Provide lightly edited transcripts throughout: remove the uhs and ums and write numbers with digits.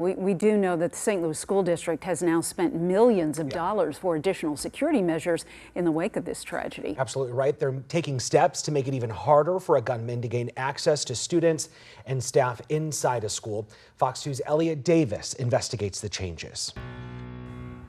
We do know that the St. Louis School District has now spent millions of dollars for additional security measures in the wake of this tragedy. Absolutely right. They're taking steps to make it even harder for a gunman to gain access to students and staff inside a school. Fox 2's Elliot Davis investigates the changes.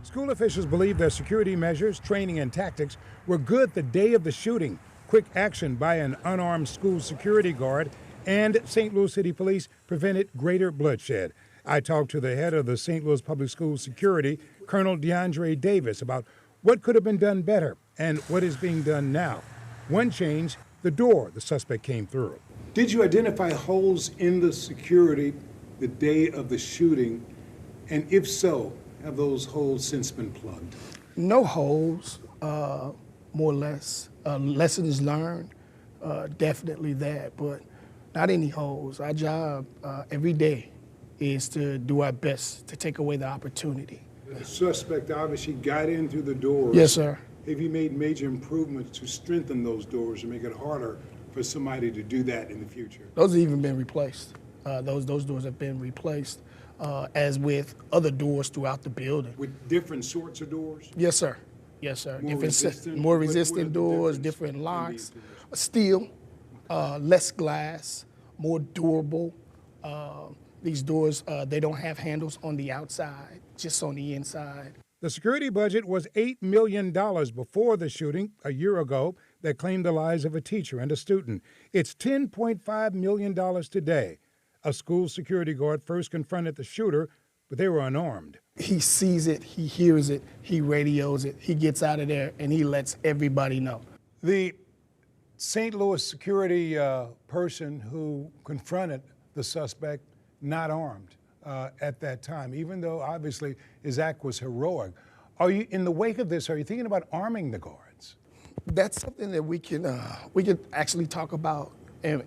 School officials believe their security measures, training, and tactics were good the day of the shooting. Quick action by an unarmed school security guard and St. Louis City Police prevented greater bloodshed. I talked to the head of the St. Louis Public Schools Security, Colonel DeAndre Davis, about what could have been done better and what is being done now. One change, the door the suspect came through. Did you identify holes in the security the day of the shooting? And if so, have those holes since been plugged? No holes, more or less. Lessons learned, definitely that, but not any holes. Our job every day is to do our best to take away the opportunity. The suspect obviously got in through the doors. Yes, sir. Have you made major improvements to strengthen those doors and make it harder for somebody to do that in the future? Those have even been replaced. Those doors have been replaced, as with other doors throughout the building. With different sorts of doors? Yes, sir. Yes, sir. More resistant resistant doors, different locks, steel, less glass, more durable. These doors, they don't have handles on the outside, just on the inside. The security budget was $8 million before the shooting a year ago that claimed the lives of a teacher and a student. It's $10.5 million today. A school security guard first confronted the shooter, but they were unarmed. He sees it, he hears it, he radios it, he gets out of there, and he lets everybody know. The St. Louis security person who confronted the suspect, not armed at that time, even though obviously his act was heroic. Are you, in the wake of this, are you thinking about arming the guards? That's something that we can actually talk about and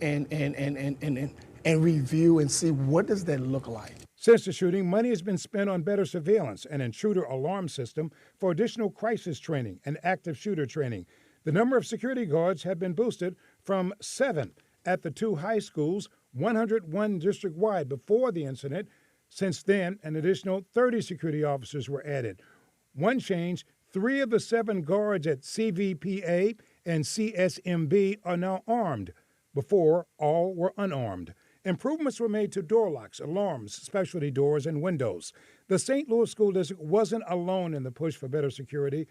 review and see what does that look like. Since the shooting, money has been spent on better surveillance, an intruder alarm system for additional crisis training and active shooter training. The number of security guards have been boosted from 7 at the 2 high schools, 101 district-wide before the incident. Since then, an additional 30 security officers were added. One change, 3 of the 7 guards at CVPA and CSMB are now armed. Before, all were unarmed. Improvements were made to door locks, alarms, specialty doors, and windows. The St. Louis School District wasn't alone in the push for better security.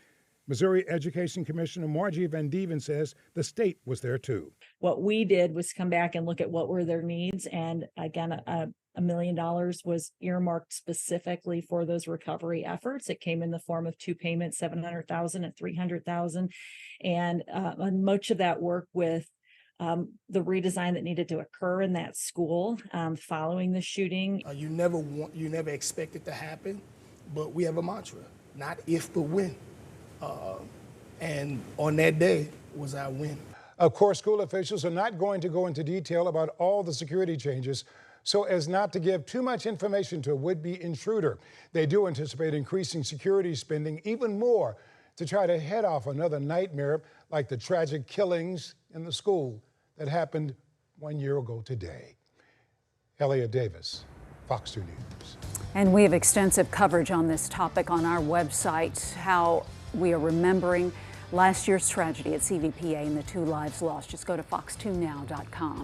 Missouri Education Commissioner Margie Van Deven says the state was there too. What we did was come back and look at what were their needs, and again, $1 million was earmarked specifically for those recovery efforts. It came in the form of 2 payments, $700,000 and $300,000, and much of that work with the redesign that needed to occur in that school following the shooting. You never expect it to happen, but we have a mantra: not if, but when. And on that day was our win. Of course, school officials are not going to go into detail about all the security changes so as not to give too much information to a would-be intruder. They do anticipate increasing security spending even more to try to head off another nightmare like the tragic killings in the school that happened 1 year ago today. Elliot Davis, Fox 2 News. And we have extensive coverage on this topic on our website, how we are remembering last year's tragedy at CVPA and the 2 lives lost. Just go to fox2now.com.